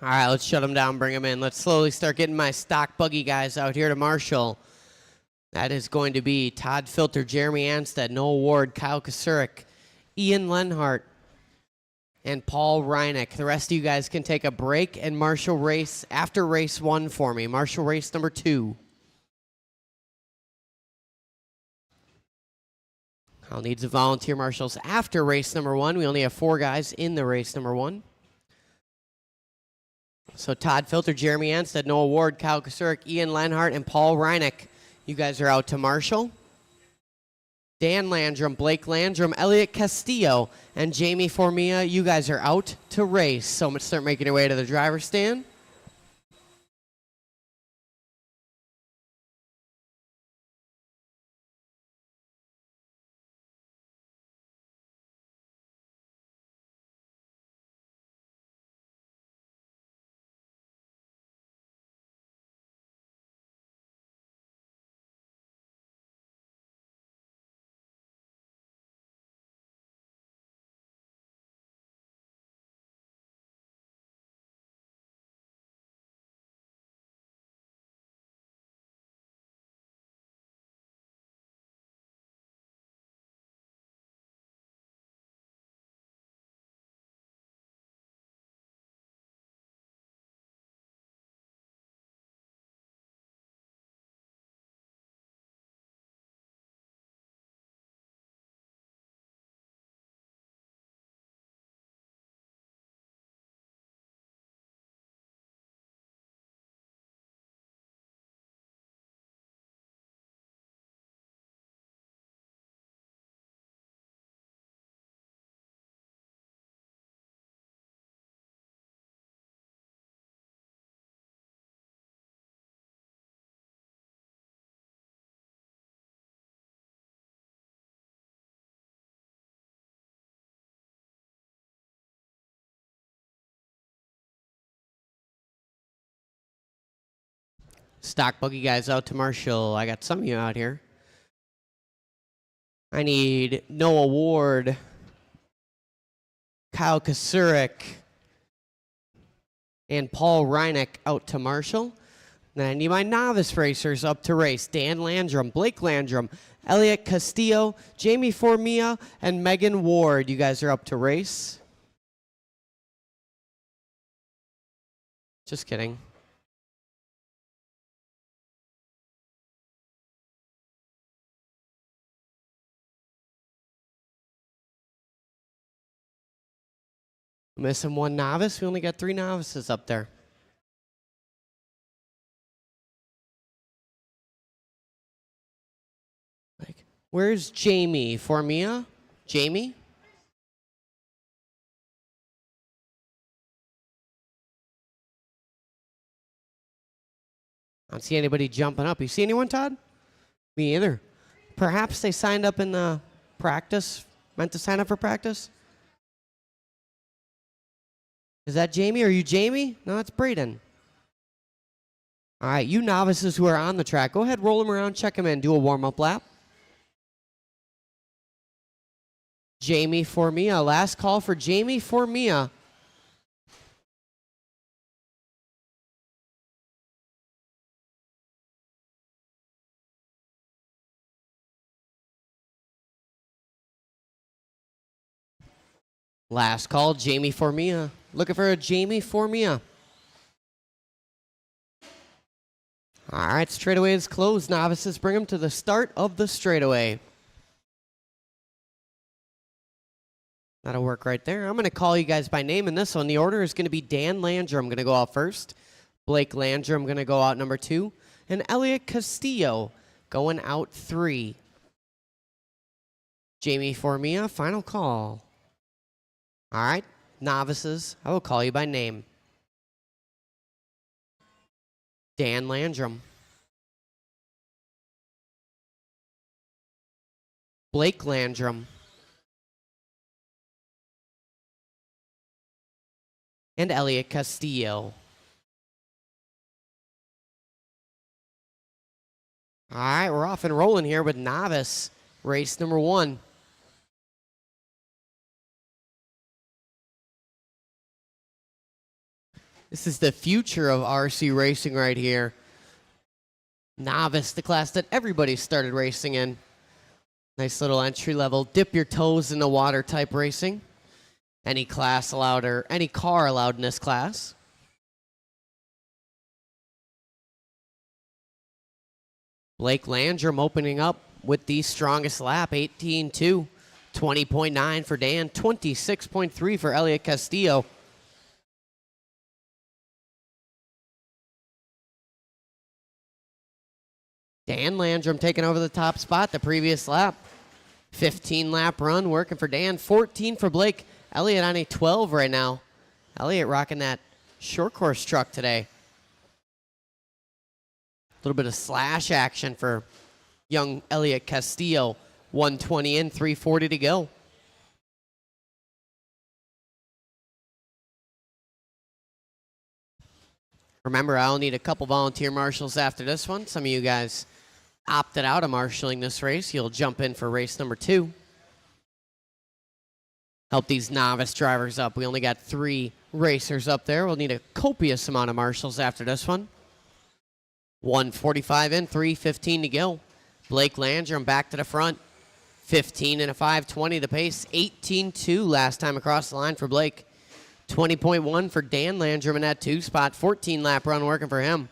All right, let's shut them down, bring them in. Let's slowly start getting my stock buggy guys out here to marshal. That is going to be Todd Filter, Jeremy Anstead, Noah Ward, Kyle Kasurik, Ian Lenhart, and Paul Reineck. The rest of you guys can take a break and marshal race after race 1 for me. Marshal race number 2. I'll need some volunteer marshals after race number 1. We only have 4 guys in the race number 1. So Todd Filter, Jeremy Anstead, Noah Ward, Kyle Kasurik, Ian Lenhart, and Paul Reineck. You guys are out to marshal. Dan Landrum, Blake Landrum, Elliot Castillo, and Jamie Formia, you guys are out to race. So let's start making your way to the driver's stand. Stock buggy guys out to marshal. I got some of you out here. I need Noah Ward, Kyle Kasurik, and Paul Reineck out to marshal. Then I need my novice racers up to race. Dan Landrum, Blake Landrum, Elliot Castillo, Jamie Formia, and Megan Ward. You guys are up to race. Just kidding. Missing one novice. We only got 3 novices up there. Like, where's Jamie Formia? Jamie? I don't see anybody jumping up. You see anyone, Todd? Me either. Perhaps they signed up in the practice, meant to sign up for practice? Is that Jamie? Are you Jamie? No, that's Braden. All right, you novices who are on the track, go ahead, roll them around, check them in, do a warm-up lap. Jamie Formia, last call for Jamie Formia. Last call, Jamie Formia. Looking for a Jamie Formia. All right, straightaway is closed. Novices, bring them to the start of the straightaway. That'll work right there. I'm going to call you guys by name in this one. The order is going to be Dan Landrum going to go out first. Blake Landrum going to go out number 2. And Elliot Castillo going out 3. Jamie Formia, final call. All right, novices, I will call you by name. Dan Landrum. Blake Landrum. And Elliot Castillo. All right, we're off and rolling here with novice race number 1. This is the future of RC racing right here. Novice, the class that everybody started racing in. Nice little entry level, dip your toes in the water type racing. Any class allowed, or any car allowed in this class. Blake Landrum opening up with the strongest lap, 18.2. 20.9 for Dan, 26.3 for Elliot Castillo. Dan Landrum taking over the top spot the previous lap. 15 lap run working for Dan, 14 for Blake. Elliot on a 12 right now. Elliot rocking that short course truck today. A little bit of slash action for young Elliot Castillo. 120 in, 340 to go. Remember, I'll need a couple volunteer marshals after this one. Some of you guys opted out of marshaling this race. You'll jump in for race number 2. Help these novice drivers up. We only got 3 racers up there. We'll need a copious amount of marshals after this one. 145 in, 315 to go. Blake Landrum back to the front. 15 and a 520 the pace. 18.2 last time across the line for Blake. 20.1 for Dan Landrum in that 2 spot. 14 lap run working for him.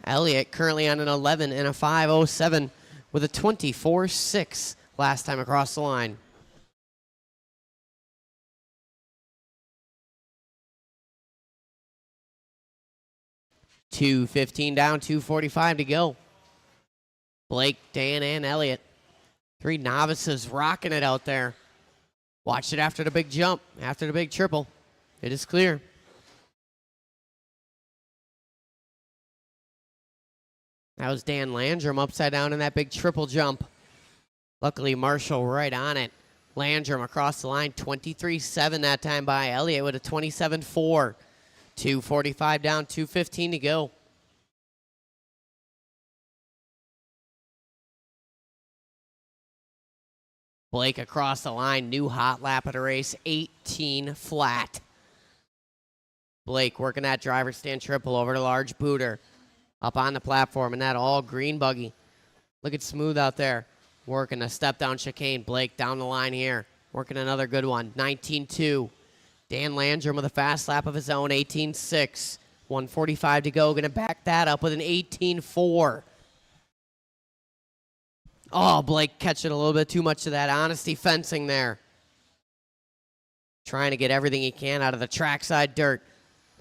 Elliott currently on an 11 and a 507 with a 24.6 last time across the line. $2:15 down, 2:45 to go. Blake, Dan, and Elliott. 3 novices rocking it out there. Watch it after the big jump, after the big triple. It is clear. That was Dan Landrum upside down in that big triple jump. Luckily, Marshall right on it. Landrum across the line, 23.7 that time by Elliott with a 27.4. 2:45 down, 2:15 to go. Blake across the line, new hot lap of the race, 18 flat. Blake working that driver stand triple over to large booter. Up on the platform in that all green buggy. Look at Smooth out there. Working a step down chicane. Blake down the line here. Working another good one, 19.2. Dan Landrum with a fast lap of his own, 18.6. 1:45 to go. Going to back that up with an 18.4. Oh, Blake catching a little bit too much of that honesty fencing there. Trying to get everything he can out of the trackside dirt.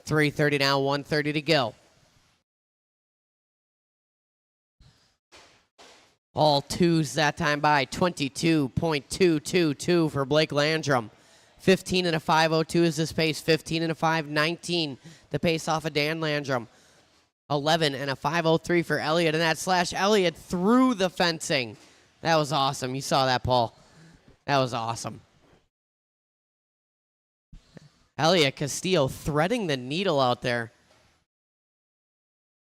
3:30 now, 1:30 to go. All 2s that time by 22.222 for Blake Landrum. 15 and a 502 is this pace. 15 and a 519 the pace off of Dan Landrum. 11 and a 503 for Elliott, and that slash Elliott through the fencing. That was awesome. You saw that, Paul. That was awesome. Elliott Castillo threading the needle out there.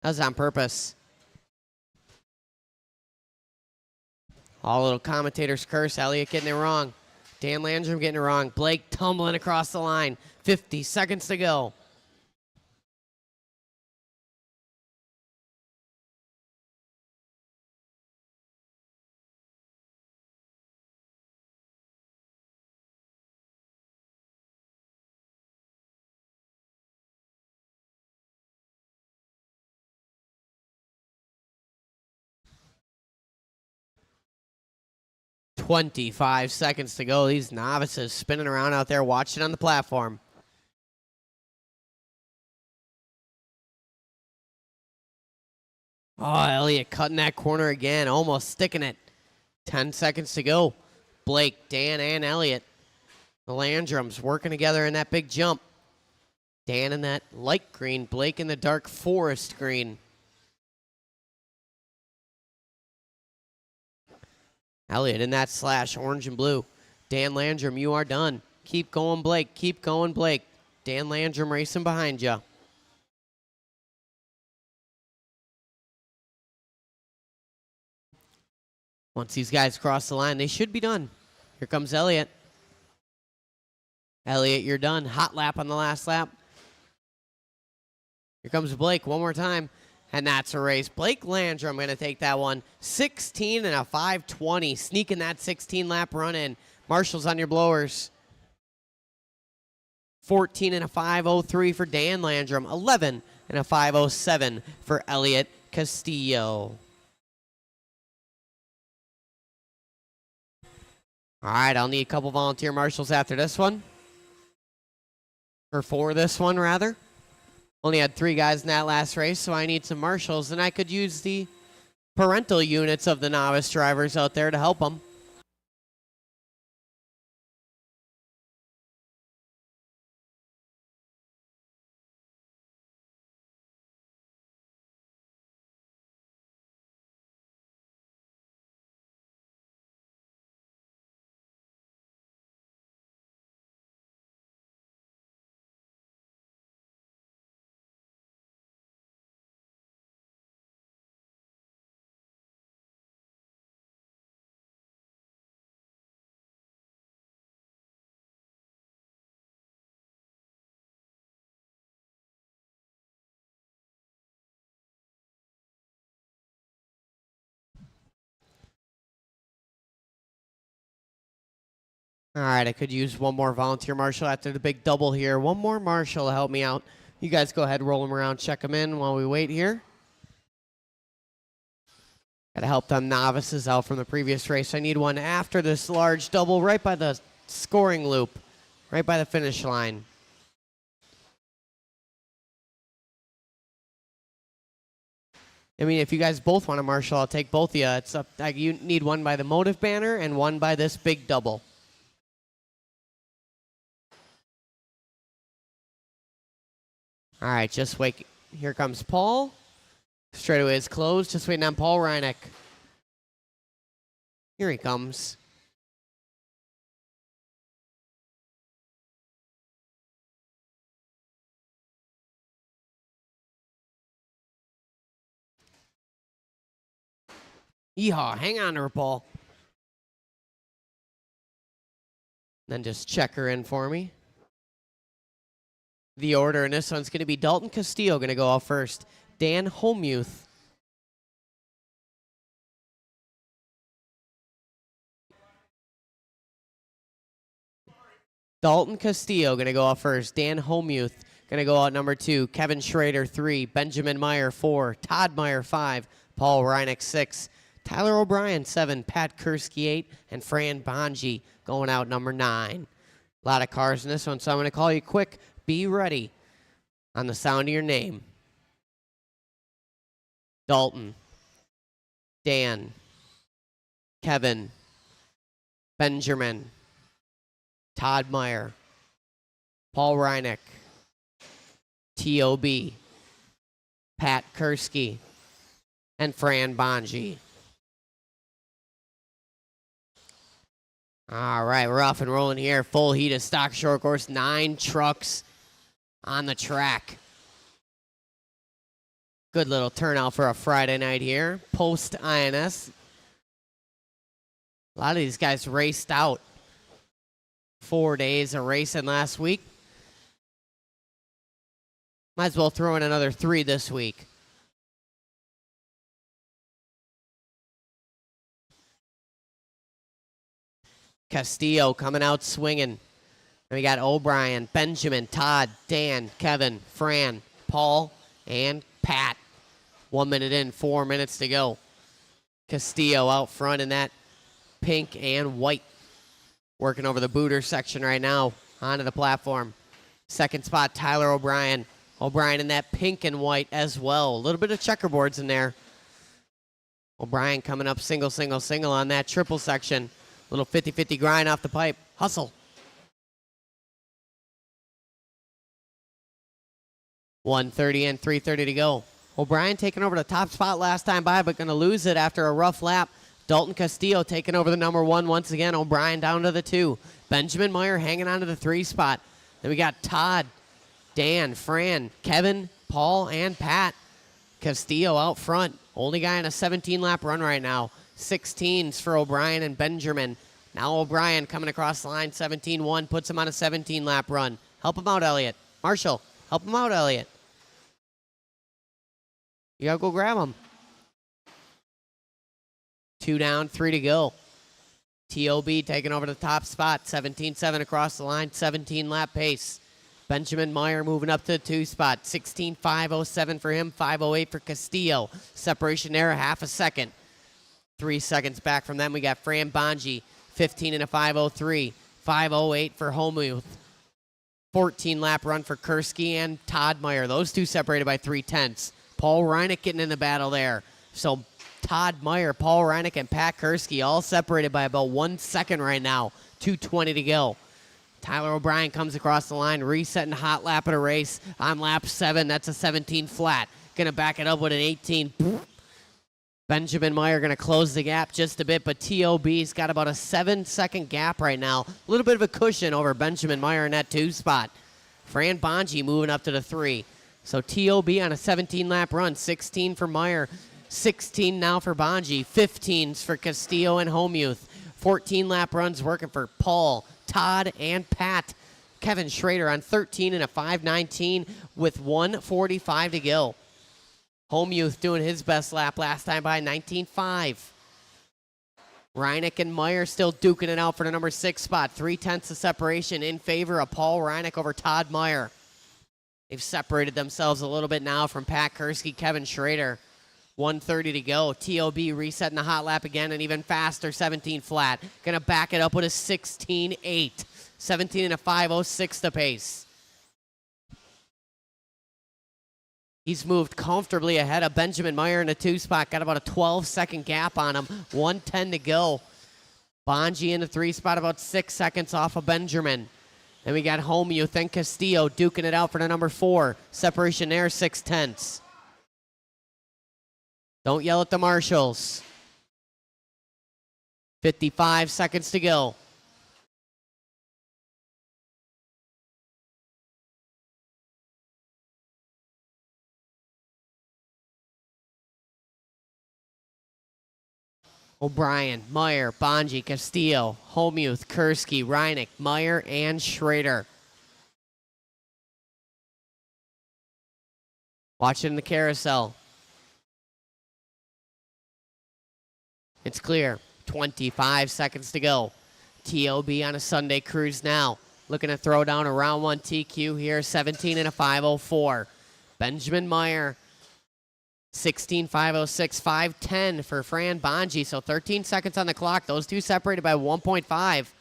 That was on purpose. All little commentators curse. Elliott getting it wrong. Dan Landrum getting it wrong. Blake tumbling across the line. 50 seconds to go. $25 seconds to go. These novices spinning around out there watching on the platform. Oh, Elliott cutting that corner again, almost sticking it. 10 seconds to go. Blake, Dan, and Elliott. The Landrums working together in that big jump. Dan in that light green, Blake in the dark forest green. Elliott in that slash, orange and blue. Dan Landrum, you are done. Keep going, Blake. Keep going, Blake. Dan Landrum racing behind you. Once these guys cross the line, they should be done. Here comes Elliott. Elliott, you're done. Hot lap on the last lap. Here comes Blake one more time, and that's a race. Blake Landrum going to take that one. 16 and a 5:20, sneaking that 16-lap run in. Marshall's on your blowers. 14 and a 5:03 for Dan Landrum. 11 and a 5:07 for Elliot Castillo. All right, I'll need a couple volunteer marshals after this one. Or for this one, rather. Only had 3 guys in that last race, so I need some marshals, and I could use the parental units of the novice drivers out there to help them. All right, I could use one more volunteer marshal after the big double here. One more marshal to help me out. You guys go ahead, roll them around, check them in while we wait here. Got to help them novices out from the previous race. I need one after this large double right by the scoring loop, right by the finish line. I mean, if you guys both want a marshal, I'll take both of you. It's up. You need one by the motive banner and one by this big double. All right, just wait. Here comes Paul. Straightaway is closed. Just waiting on Paul Reineck. Here he comes. Yeehaw, hang on to her, Paul. Then just check her in for me. The order in this one's going to be Dalton Castillo going to go out first. Dan Homemuth. Dalton Castillo going to go out first. Dan Homemuth going to go out number 2. Kevin Schrader 3. Benjamin Meyer 4. Todd Meyer 5. Paul Reineck 6. Tyler O'Brien 7. Pat Kursky 8. And Fran Bonji going out number 9. A lot of cars in this one, so I'm going to call you quick. Be ready on the sound of your name. Dalton, Dan, Kevin, Benjamin, Todd Meyer, Paul Reineck, T.O.B., Pat Kursky, and Fran Bonji. All right, we're off and rolling here. Full heat of stock short course. 9 trucks on the track. Good little turnout for a Friday night here. Post INS. A lot of these guys raced out. 4 days of racing last week. Might as well throw in another 3 this week. Castillo coming out swinging. And we got O'Brien, Benjamin, Todd, Dan, Kevin, Fran, Paul, and Pat. 1 minute in, 4 minutes to go. Castillo out front in that pink and white. Working over the booter section right now onto the platform. Second spot, Tyler O'Brien. O'Brien in that pink and white as well. A little bit of checkerboards in there. O'Brien coming up single, single, single on that triple section. Little 50-50 grind off the pipe. Hustle. 1:30 and 3:30 to go. O'Brien taking over the top spot last time by, but going to lose it after a rough lap. Dalton Castillo taking over the number 1 once again. O'Brien down to the 2. Benjamin Meyer hanging on to the 3 spot. Then we got Todd, Dan, Fran, Kevin, Paul, and Pat. Castillo out front. Only guy in a 17-lap run right now. 16s for O'Brien and Benjamin. Now O'Brien coming across the line. 17-1 puts him on a 17-lap run. Help him out, Elliott. Marshall, help him out, Elliott. You got to go grab them. 2 down, 3 to go. TOB taking over the top spot. 17-7 across the line. 17-lap pace. Benjamin Meyer moving up to the 2 spot. 16.507 for him. 5:08 for Castillo. Separation there, half a second. 3 seconds back from them, we got Fran Bonji. 15 and a 5:03. 5:08 for Homuth. 14-lap run for Kursky and Todd Meyer. Those two separated by 3/10. Paul Reinick getting in the battle there. So Todd Meyer, Paul Reinick, and Pat Kursky all separated by about 1 second right now. 2:20 to go. Tyler O'Brien comes across the line, resetting hot lap of the race on lap 7. That's a 17 flat. Gonna back it up with an 18. Benjamin Meyer gonna close the gap just a bit, but TOB's got about a 7-second gap right now. A little bit of a cushion over Benjamin Meyer in that 2 spot. Fran Bonji moving up to the 3. So TOB on a 17-lap run. 16 for Meyer. 16 now for Bonji. 15s for Castillo and Homuth. 14-lap runs working for Paul, Todd, and Pat. Kevin Schrader on 13 and a 5:19 with 1:45 to go. Homuth doing his best lap last time by 19.5. Reinick and Meyer still duking it out for the number 6 spot. 3/10 of separation in favor of Paul Reinick over Todd Meyer. They've separated themselves a little bit now from Pat Kursky, Kevin Schrader. 1:30 to go. TOB resetting the hot lap again, and even faster, 17 flat. Gonna back it up with a 16.8. 17 and a 5:06 to pace. He's moved comfortably ahead of Benjamin Meyer in the 2 spot. Got about a 12-second gap on him. 1:10 to go. Bonji in the 3 spot, about 6 seconds off of Benjamin. Then we got Homuth and Castillo duking it out for the number 4. Separation there, 6/10. Don't yell at the marshals. 55 seconds to go. O'Brien, Meyer, Bonji, Castillo, Homuth, Kursky, Reinick, Meyer, and Schrader. Watching the carousel. It's clear. 25 seconds to go. TOB on a Sunday cruise now. Looking to throw down a round 1 TQ here. 17 and a 5:04. Benjamin Meyer. 16.506, 5:10 for Fran Bonji. So 13 seconds on the clock. Those two separated by 1.5.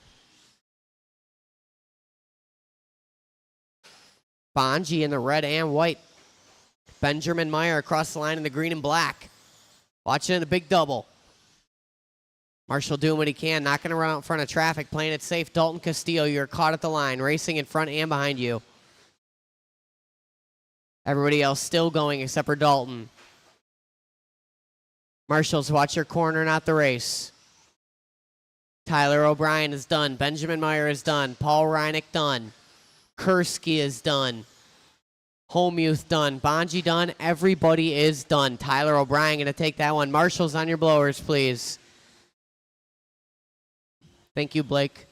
Bonji in the red and white. Benjamin Meyer across the line in the green and black. Watching the big double. Marshall doing what he can, knocking around in front of traffic, playing it safe. Dalton Castillo, you're caught at the line, racing in front and behind you. Everybody else still going except for Dalton. Marshals, watch your corner, not the race. Tyler O'Brien is done. Benjamin Meyer is done. Paul Reinick done. Kursky is done. Homuth done. Bonji done. Everybody is done. Tyler O'Brien going to take that one. Marshals on your blowers, please. Thank you, Blake.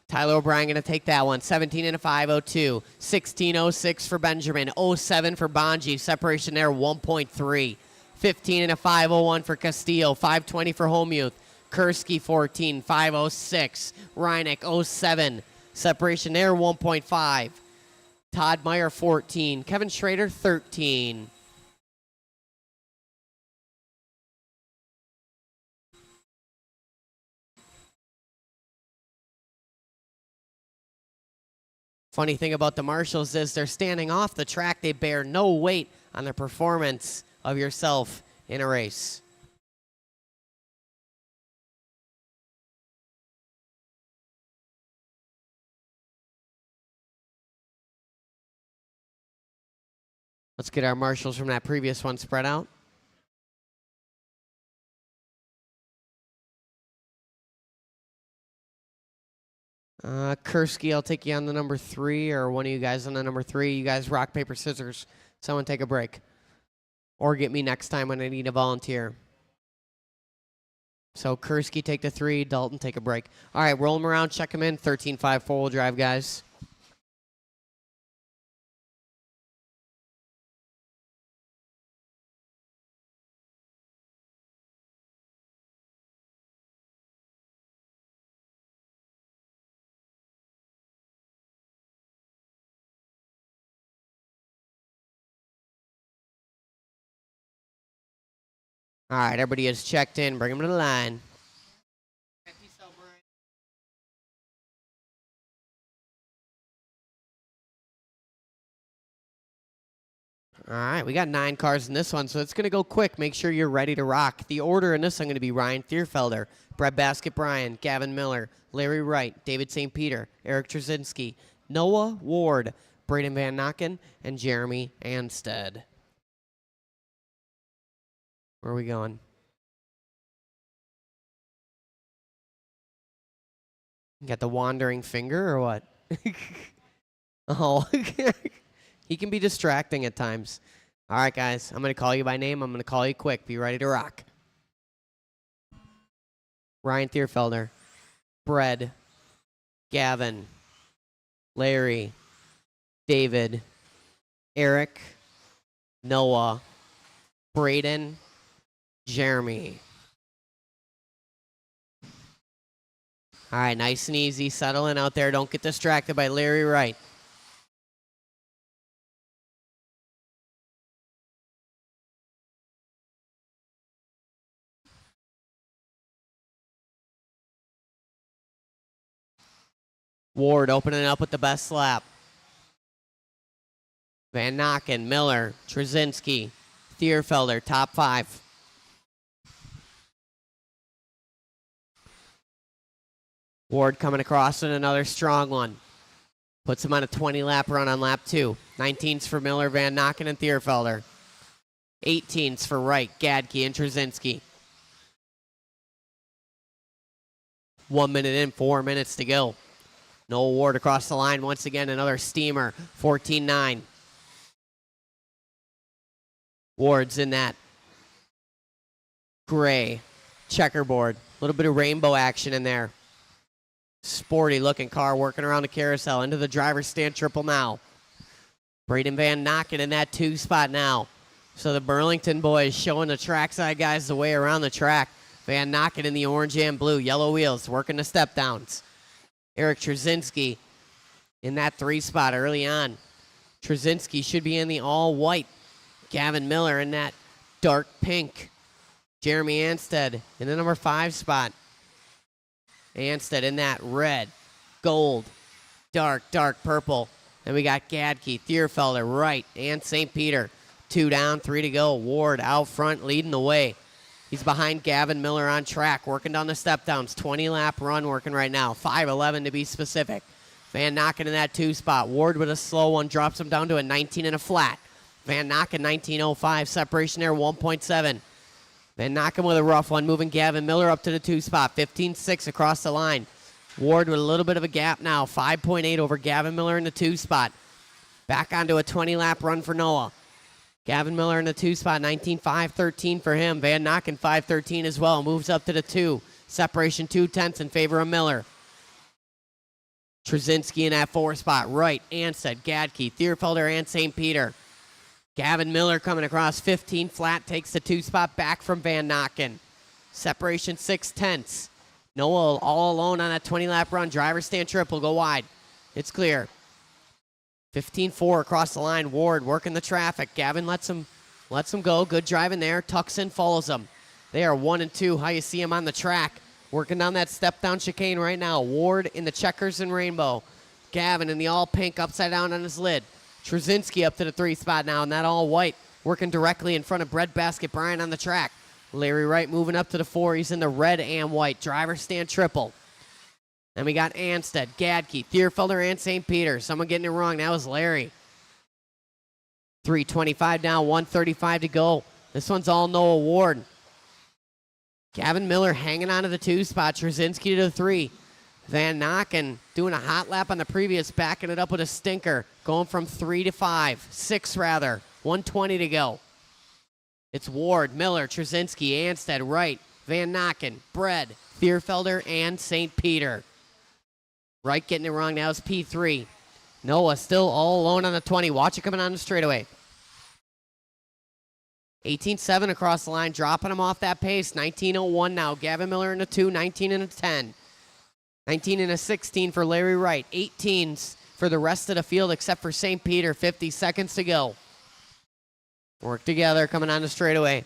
Tyler O'Brien going to take that one. 17 and a 5:02. 16.06 for Benjamin. 07 for Bonji. Separation there, 1.3. 15 and a 5:01 for Castillo. 5:20 for Homuth. Kursky 14. 5:06. Reinick 07. Separation there, 1.5. Todd Meyer 14. Kevin Schrader 13. Funny thing about the marshals is they're standing off the track. They bear no weight on the performance of yourself in a race. Let's get our marshals from that previous one spread out. Kursky, I'll take you on the number 3, or one of you guys on the number 3. You guys rock, paper, scissors. Someone take a break. Or get me next time when I need a volunteer. So Kursky take the 3, Dalton take a break. All right, roll them around, check them in. 13.5 four-wheel drive, guys. All right, everybody is checked in. Bring them to the line. All right, we got 9 cars in this one, so it's going to go quick. Make sure you're ready to rock. The order in this one going to be Ryan Thierfelder, Brett Basket Bryan, Gavin Miller, Larry Wright, David St. Peter, Eric Trzynski, Noah Ward, Braden Van Nocken, and Jeremy Anstead. Where are we going? You got the wandering finger or what? Oh, he can be distracting at times. All right, guys, I'm going to call you by name. I'm going to call you quick. Be ready to rock. Ryan Thierfelder, Brett, Gavin, Larry, David, Eric, Noah, Braden, Jeremy. All right, nice and easy. Settle in out there. Don't get distracted by Larry Wright. Ward opening up with the best lap. Van Nocken, Miller, Trzynski, Thierfelder, top 5. Ward coming across in another strong one. Puts him on a 20-lap run on lap 2. 19s for Miller, Van Nocken, and Thierfelder. 18s for Wright, Gadke, and Trzynski. 1 minute in, 4 minutes to go. Noah Ward across the line once again, another steamer, 14-9. Ward's in that gray checkerboard. A little bit of rainbow action in there. Sporty looking car working around the carousel. Into the driver's stand triple now. Braden Van Nocken in that 2 spot now. So the Burlington boys showing the trackside guys the way around the track. Van Nocken in the orange and blue. Yellow wheels working the step downs. Eric Trzynski in that 3 spot early on. Trzynski should be in the all white. Gavin Miller in that dark pink. Jeremy Anstead in the number 5 spot. Anstead in that red, gold, dark purple. Then we got Gadke, Thierfelder, Wright, and St. Peter. 2 down, 3 to go. Ward out front leading the way. He's behind Gavin Miller on track, working down the step downs. 20-lap run working right now. 5:11 to be specific. Van Nocken in that 2 spot. Ward with a slow one drops him down to a 19 and a flat. Van Nocken 19.05. Separation there 1.7. Van Nocken with a rough one, moving Gavin Miller up to the 2 spot. 15.6 across the line. Ward with a little bit of a gap now. 5.8 over Gavin Miller in the 2 spot. Back onto a 20-lap run for Noah. Gavin Miller in the 2 spot, 19.513 for him. Van Nocken 5.13 as well. Moves up to the 2. Separation 0.2 in favor of Miller. Trzynski in that 4 spot. Wright, Anstead, Gadke, Thierfelder, and St. Peter. Gavin Miller coming across 15 flat, takes the 2 spot back from Van Nocken. Separation 0.6. Noah all alone on that 20-lap run. Driver stand triple, go wide. It's clear. 15.4 across the line. Ward working the traffic. Gavin lets him go. Good driving there. Tucks in, follows him. They are 1 and 2. How you see him on the track. Working down that step-down chicane right now. Ward in the checkers and rainbow. Gavin in the all-pink upside down on his lid. Trzynski up to the 3 spot now in that all-white. Working directly in front of Brett Basket Bryan on the track. Larry Wright moving up to the 4. He's in the red and white. Driver stand triple. Then we got Anstead, Gadke, Thierfelder, and St. Peter. Someone getting it wrong. That was Larry. 3:25 now, 1:35 to go. This one's all Noah Ward. Gavin Miller hanging on to the 2 spot. Trzynski to the 3. Van Nocken doing a hot lap on the previous, backing it up with a stinker. Going from 3 to 5. 6 rather. 1:20 to go. It's Ward, Miller, Trzynski, Anstead, Wright, Van Nocken, Brett, Thierfelder, and St. Peter. Wright getting it wrong now is P3. Noah still all alone on the 20. Watch it coming on the straightaway. 18.7 across the line, dropping him off that pace. 19.01 now. Gavin Miller in a 2, 19 and a 10. 19 and a 16 for Larry Wright. 18s for the rest of the field except for St. Peter. 50 seconds to go. Work together coming on the straightaway.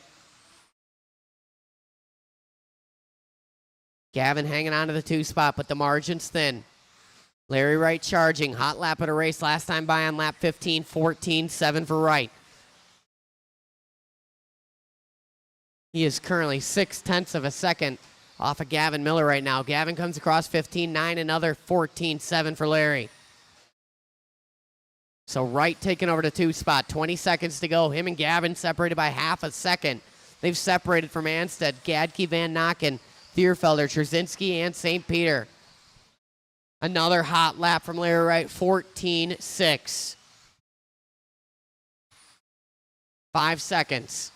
Gavin hanging on to the 2 spot, but the margin's thin. Larry Wright charging. Hot lap of the race last time by on lap 15, 14-7 for Wright. He is currently 0.6 of a second off of Gavin Miller right now. Gavin comes across 15-9, another 14-7 for Larry. So Wright taking over the 2 spot, 20 seconds to go. Him and Gavin separated by half a second. They've separated from Anstead, Gadke, Van Nokken, Thierfelder, Trzynski, and St. Peter. Another hot lap from Larry Wright, 14-6. 5 seconds.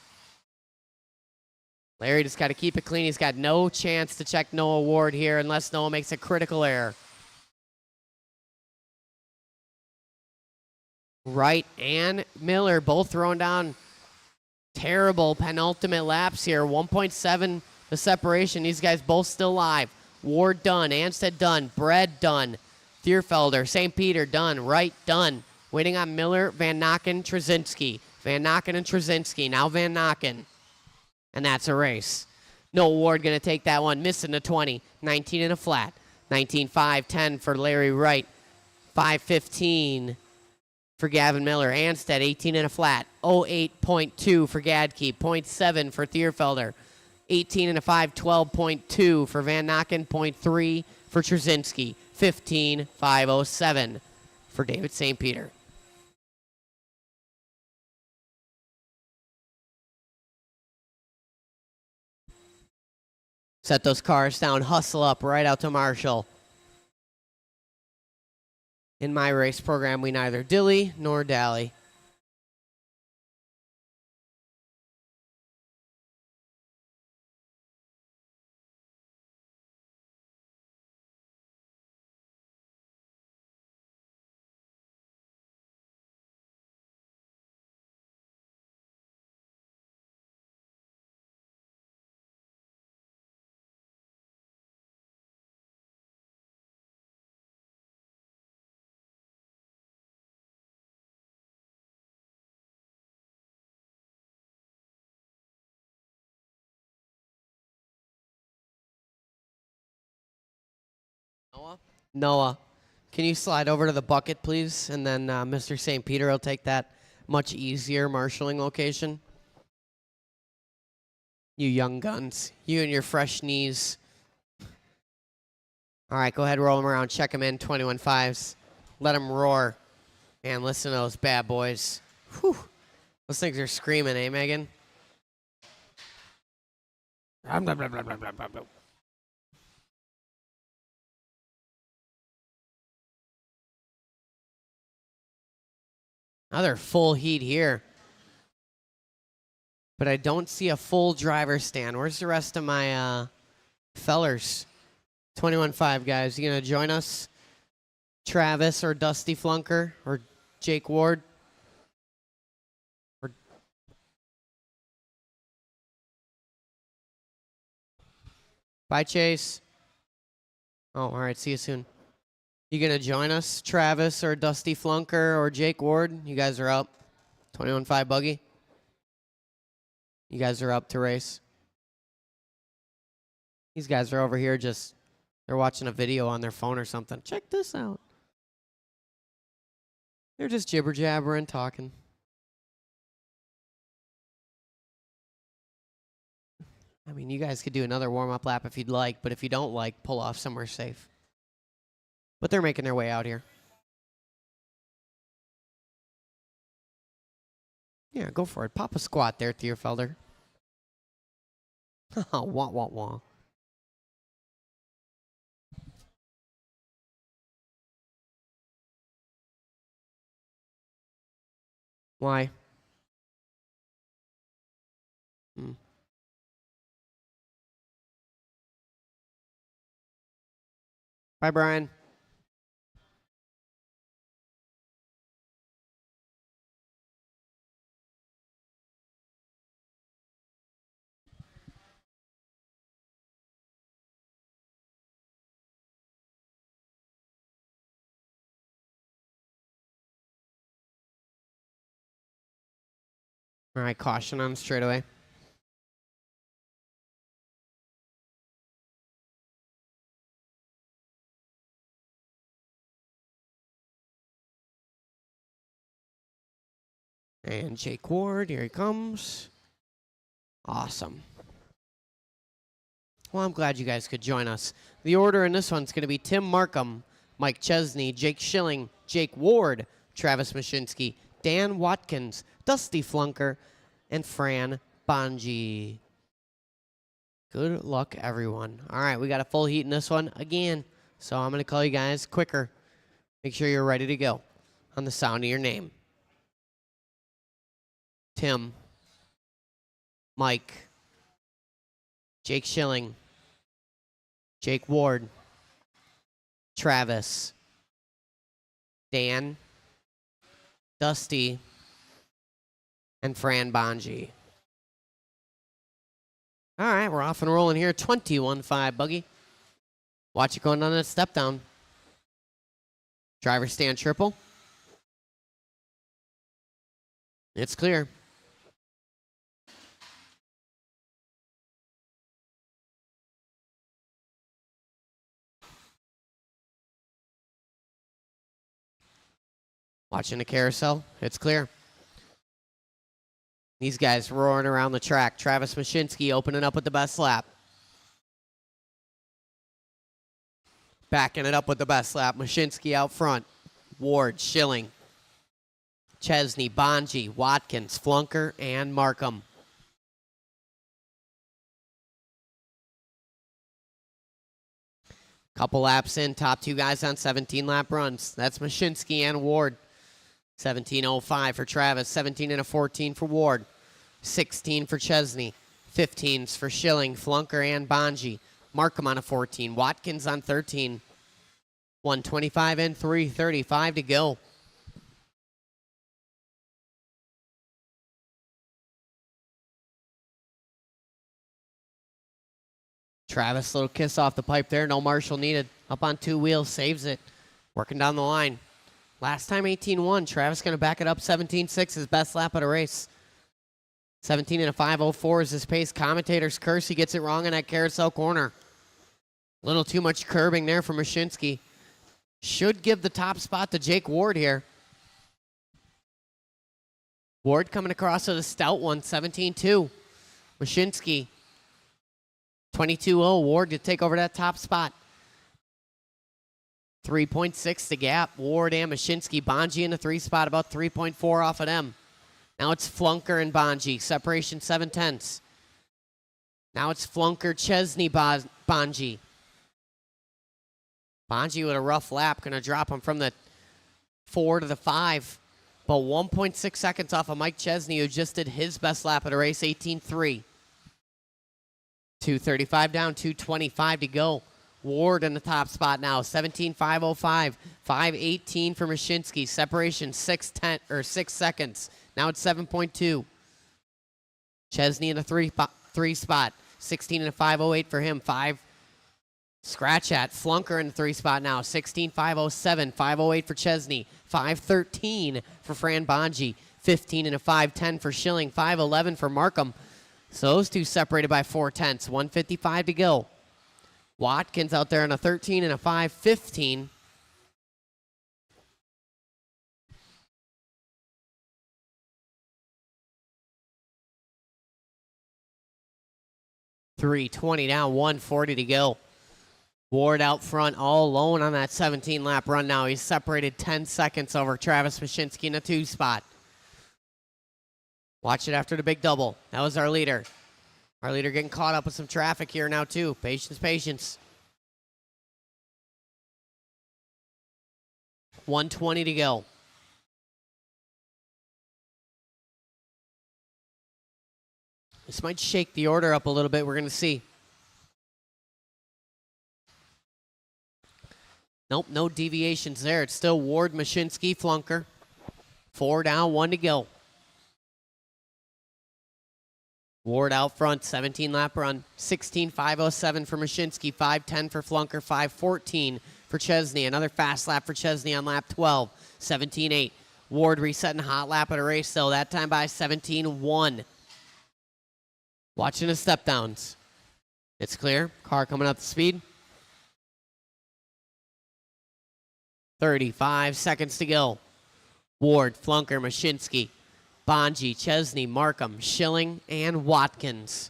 Larry just got to keep it clean. He's got no chance to check Noah Ward here unless Noah makes a critical error. Wright and Miller both throwing down terrible penultimate laps here. 1.7 the separation. These guys both still live. Ward done. Anstead done. Bread done. Thierfelder. St. Peter done. Wright done. Waiting on Miller, Van Nokken, Trzynski. Van Nokken and Trzynski. Now Van Nokken. And that's a race. Noah Ward going to take that one. Missing the 20. 19 in a flat. 19.5-10 for Larry Wright. 5.15 for Gavin Miller. Anstead, 18 in a flat. 08.2 for Gadke. 0.7 for Thierfelder. 18 and a 5, 12.2 for Van Nokken. 0.3 for Trzynski. 15.507 for David St. Peter. Set those cars down, hustle up right out to Marshall. In my race program, we neither dilly nor dally. Noah, can you slide over to the bucket, please? And then Mr. St. Peter will take that much easier marshalling location. You young guns. You and your fresh knees. All right, go ahead, roll them around. Check them in, 21.5s. Let them roar. And listen to those bad boys. Whew. Those things are screaming, eh, Megan? Another full heat here. But I don't see a full driver stand. Where's the rest of my fellers? 21.5 guys. You going to join us? Travis or Dusty Flunker or Jake Ward? Or bye, Chase. Oh, all right. See you soon. You going to join us, Travis or Dusty Flunker or Jake Ward? You guys are up. 21.5 buggy. You guys are up to race. These guys are over here just, they're watching a video on their phone or something. Check this out. They're just jibber-jabbering, talking. I mean, you guys could do another warm-up lap if you'd like, but if you don't like, pull off somewhere safe. But they're making their way out here. Yeah, go for it. Pop a squat there, Thierfelder. Wah, wah, wah. Why? Bye, Brian. All right, caution on straightaway. And Jake Ward, here he comes. Awesome. Well, I'm glad you guys could join us. The order in this one's going to be Tim Markham, Mike Chesney, Jake Schilling, Jake Ward, Travis Mashinsky, Dan Watkins, Dusty Flunker, and Fran Bonji. Good luck, everyone. All right, we got a full heat in this one again, so I'm going to call you guys quicker. Make sure you're ready to go on the sound of your name. Tim, Mike, Jake Schilling, Jake Ward, Travis, Dan, Dusty, and Fran Bonji. All right, we're off and rolling here. 21-5 buggy. Watch it going on that step down. Driver stand triple. It's clear. Watching the carousel. It's clear. These guys roaring around the track. Travis Mashinsky opening up with the best lap. Backing it up with the best lap. Mashinsky out front. Ward, Schilling, Chesney, Bonji, Watkins, Flunker, and Markham. Couple laps in. Top two guys on 17-lap runs. That's Mashinsky and Ward. 17.05 for Travis, 17 and a 14 for Ward, 16 for Chesney, 15s for Schilling, Flunker, and Bonji. Markham on a 14, Watkins on 13. 125 and 3:35 to go. Travis, little kiss off the pipe there. No Marshall needed. Up on two wheels, saves it. Working down the line. Last time 18-1, Travis going to back it up 17.6, his best lap of the race. 17 and a 5.04 is his pace. Commentators curse he gets it wrong in that carousel corner. A little too much curbing there for Mashinsky. Should give the top spot to Jake Ward here. Ward coming across with a stout one, 17.2. Mashinsky, 22.0. Ward to take over that top spot. 3.6 the gap. Ward and Mashinsky. Bonji in the 3 spot, about 3.4 off of them. Now it's Flunker and Bonji. Separation 7/10. Now it's Flunker, Chesney, Bonji. Bonji with a rough lap. Going to drop him from the 4 to the 5. But 1.6 seconds off of Mike Chesney, who just did his best lap of the race, 18.3. 2:35 down, 2:25 to go. Ward in the top spot now, 17.505, 5:18 for Mashinsky. Separation 6 seconds. Now it's 7.2. Chesney in the 3 spot, 16 and a 5:08 for him. 5 scratch at. Flunker in the 3 spot now, 16.507, 5:08 for Chesney. 5:13 for Fran Bonji, 15 and a 5:10 for Schilling, 5:11 for Markham. So those two separated by 0.4. 1:55 to go. Watkins out there in a 13 and a 5:15. .320 down, 1:40 to go. Ward out front all alone on that 17-lap run now. He's separated 10 seconds over Travis Mashinsky in a 2 spot. Watch it after the big double. That was our leader. Our leader getting caught up with some traffic here now, too. Patience, patience. 1:20 to go. This might shake the order up a little bit. We're going to see. Nope, no deviations there. It's still Ward, Mashinsky, Flunker. 4 down, 1 to go. Ward out front, 17-lap run. 16.507 for Mashinsky, 5:10 for Flunker, 5:14 for Chesney. Another fast lap for Chesney on lap 12, 17.8. Ward resetting hot lap at a race, though, that time by 17.1. Watching the step downs. It's clear. Car coming up to speed. 35 seconds to go. Ward, Flunker, Mashinsky. Bonji, Chesney, Markham, Schilling, and Watkins.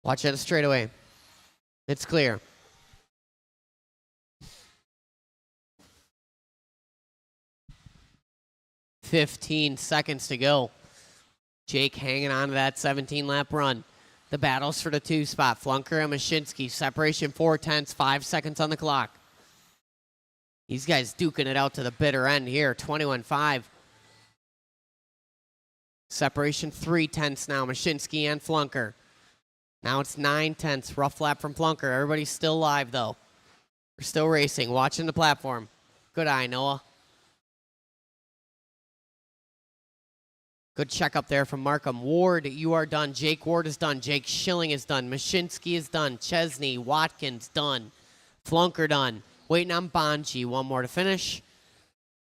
Watch that straightaway. It's clear. "15 seconds to go. Jake hanging on to that 17-lap run. The battles for the 2 spot. Flunker and Mashinsky. Separation 4/10, 5 seconds on the clock. These guys duking it out to the bitter end here. 21-5. Separation 3/10 now. Mashinsky and Flunker. Now it's 9/10. Rough lap from Flunker. Everybody's still alive, though. We're still racing. Watching the platform. Good eye, Noah. Good check up there from Markham. Ward, you are done. Jake Ward is done. Jake Schilling is done. Mashinsky is done. Chesney, Watkins, done. Flunker done. Waiting on Bonji. One more to finish.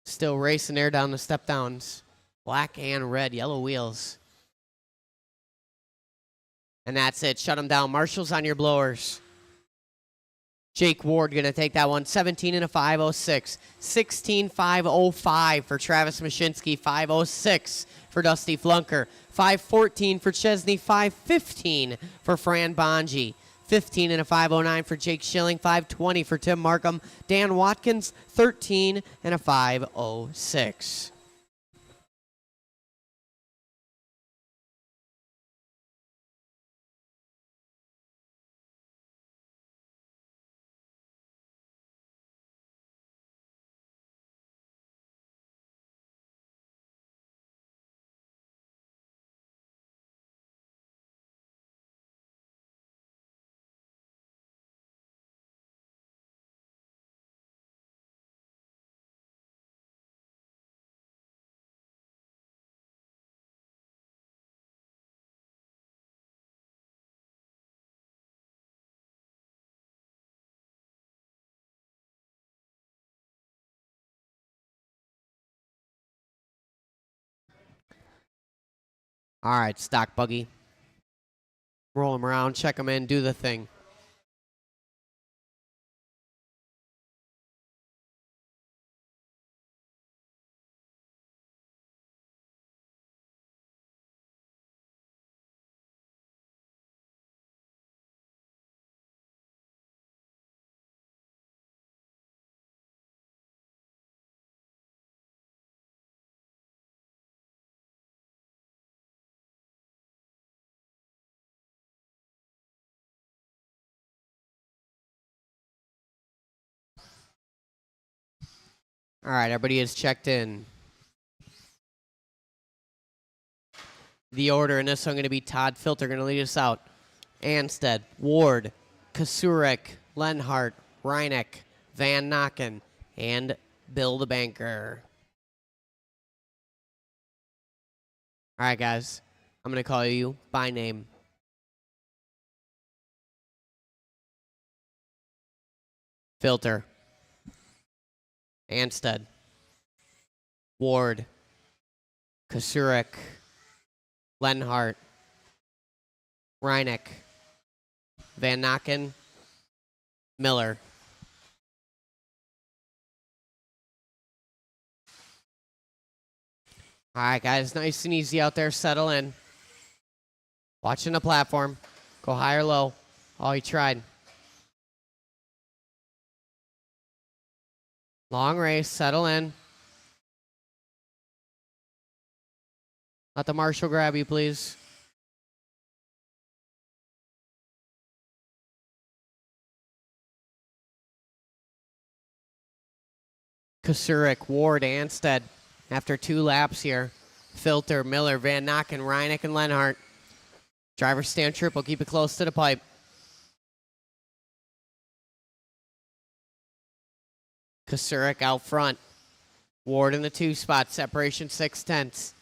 Still racing there down the step downs. Black and red, yellow wheels. And that's it. Shut them down. Marshals on your blowers. Jake Ward going to take that one. 17 and a 5:06. 16:5:05 for Travis Mashinsky. 5:06 for Dusty Flunker. 5:14 for Chesney. 5:15 for Fran Bonji. 15 and a 5:09 for Jake Schilling. 5:20 for Tim Markham. Dan Watkins. 13 and a 5:06. All right, stock buggy. Roll them around, check them in, do the thing. All right, everybody is checked in. The order in this one going to be Todd Filter going to lead us out. Anstead, Ward, Kasurek, Lenhart, Reineck, Van Nocken, and Bill the Banker. All right, guys. I'm going to call you by name. Filter. Anstead. Ward. Kasurek. Lenhart. Reineck. Van Nocken. Miller. All right, guys. Nice and easy out there. Settle in. Watching the platform. Go high or low. Oh, he tried. Long race. Settle in. Let the marshal grab you, please. Kasurek, Ward, Anstead. After 2 laps here. Filter, Miller, Van Nocken, Reineck, and Lenhart. Driver stand triple. Keep it close to the pipe. Kasurek out front. Ward in the 2 spot. Separation 6/10.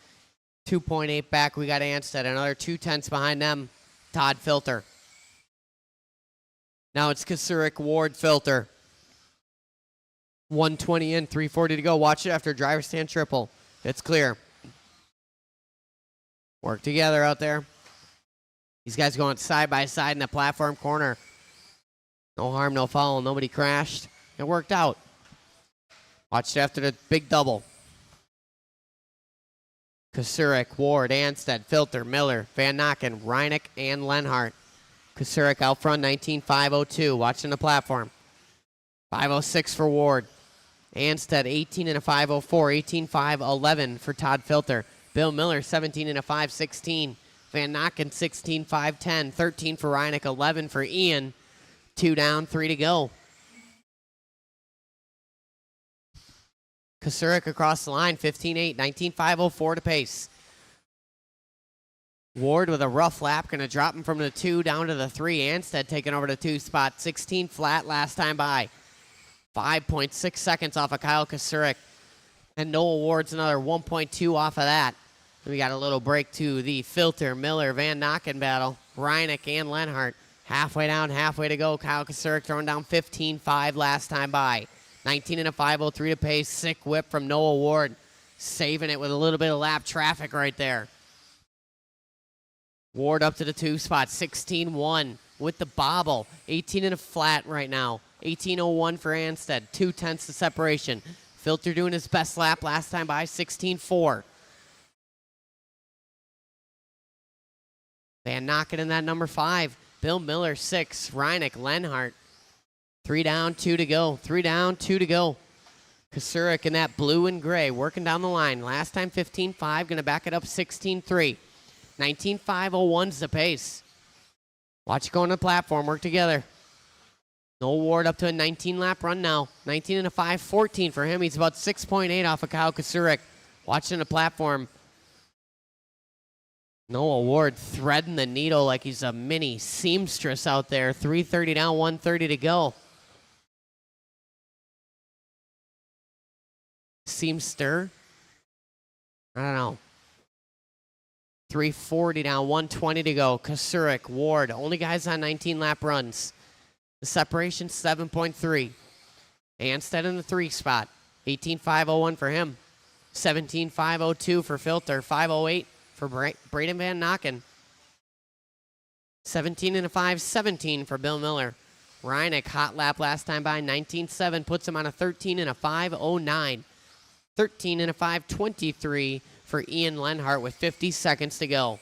2.8 back. We got Anstead. Another 2/10 behind them. Todd Filter. Now it's Kasurek, Ward, Filter. 120 in, 340 to go. Watch it after driver stand triple. It's clear. Work together out there. These guys going side by side in the platform corner. No harm, no foul. Nobody crashed. It worked out. Watch it after the big double. Kasurik, Ward, Anstead, Filter, Miller, Van Nokken, Reineck, and Lenhart. Kasurik out front, 19.502, watching the platform. 5.06 for Ward. Anstead, 18 and a 5.04, 18.511 for Todd Filter. Bill Miller, 17 and a 5.16. Van Nokken, 16.510, 13 for Reineck, 11 for Ian. 2 down, 3 to go. Kasurik across the line, 15.8, 19.504 to pace. Ward with a rough lap, going to drop him from the 2 down to the 3. Anstead taking over the 2 spot, 16 flat last time by. 5.6 seconds off of Kyle Kasurik. And Noah Ward's another 1.2 off of that. We got a little break to the Filter, Miller, Van Nokken battle. Reineck and Lenhart halfway down, halfway to go. Kyle Kasurik throwing down 15.5 last time by. 19 and a 5.03 to pace. Sick whip from Noah Ward. Saving it with a little bit of lap traffic right there. Ward up to the 2 spot. 16.1 with the bobble. 18 and a flat right now. 18.01 for Anstead. 0.2 to separation. Filter doing his best lap last time by. 16.4. Van Nokken in that number 5. Bill Miller, 6. Reineck, Lenhart. 3 down, 2 to go. 3 down, 2 to go. Kasurik in that blue and gray, working down the line. Last time 15.5, going to back it up 16.3. 19.501's the pace. Watch it go on the platform, work together. Noah Ward up to a 19-lap run now. 19 and a 5.14 for him. He's about 6.8 off of Kyle Kasurik. Watching the platform. Noah Ward threading the needle like he's a mini seamstress out there. 3:30 down, 1:30 to go. Seamster? I don't know. 3:40 down, 1:20 to go. Kasurik, Ward, only guys on 19-lap runs. The separation, 7.3. Anstead in the 3 spot. 18.501 for him. 17.502 for Filter. 5.08 for Braden Van Nokken. 17 and a 5.17 for Bill Miller. Reineck, hot lap last time by. 19.7 puts him on a 13 and a 5.09. 13 and a 5.23 for Ian Lenhart with 50 seconds to go.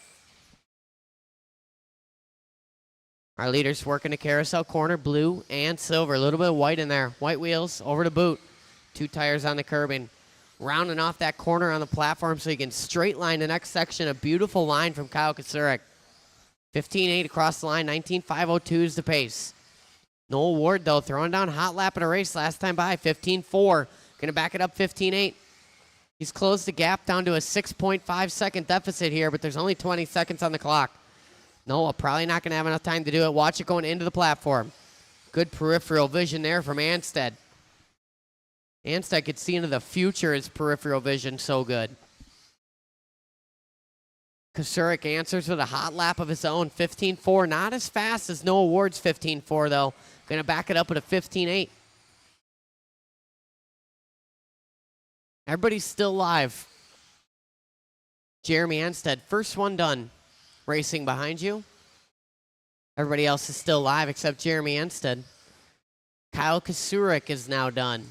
Our leaders working the carousel corner, blue and silver. A little bit of white in there. White wheels over the boot. 2 tires on the curbing. Rounding off that corner on the platform so he can straight line the next section. A beautiful line from Kyle Kasurik. 15.8 across the line. 19.502 is the pace. Noel Ward, though, throwing down hot lap in a race last time by. 15.4. Going to back it up 15.8. He's closed the gap down to a 6.5 second deficit here, but there's only 20 seconds on the clock. Noah probably not going to have enough time to do it. Watch it going into the platform. Good peripheral vision there from Anstead. Anstead could see into the future. His peripheral vision so good. Kasurik answers with a hot lap of his own. 15.4. Not as fast as Noah Ward's 15.4, though. Going to back it up with a 15.8. Everybody's still live. Jeremy Anstead, first one done. Racing behind you. Everybody else is still live except Jeremy Anstead. Kyle Kasurik is now done.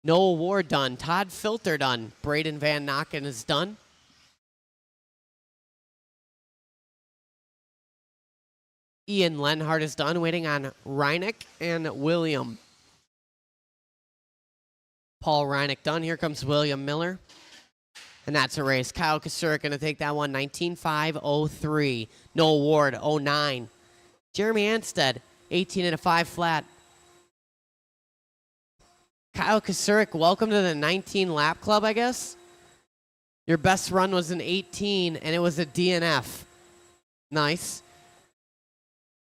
Noah Ward done. Todd Filter done. Braden Van Nokken is done. Ian Lenhart is done, waiting on Reineck and William. Paul Reineck done. Here comes William Miller. And that's a race. Kyle Kasurik going to take that one. 19.503. Noah Ward, 09. Jeremy Anstead, 18 and a 5 flat. Kyle Kasurik, welcome to the 19 lap club, I guess. Your best run was an 18, and it was a DNF. Nice.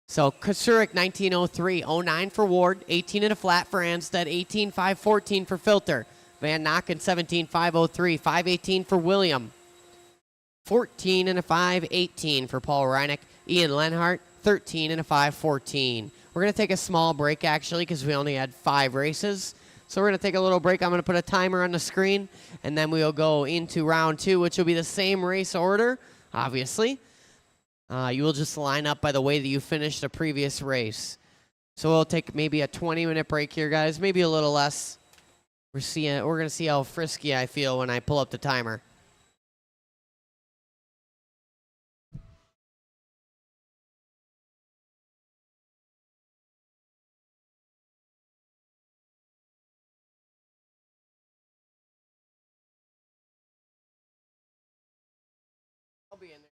So Kasurik, 19.03. 09 for Ward, 18 and a flat for Anstead, 18.514 for Filter. Van Nokken, 17.503. 5.18 for William. 14 and a 5.18 for Paul Reineck. Ian Lenhart, 13 and a 5.14. We're going to take a small break, actually, because we only had 5 races. So we're going to take a little break. I'm going to put a timer on the screen, and then we'll go into round 2, which will be the same race order, obviously. You will just line up by the way that you finished the previous race. So we'll take maybe a 20-minute break here, guys, maybe a little less. We're gonna see how frisky I feel when I pull up the timer. I'll be in there.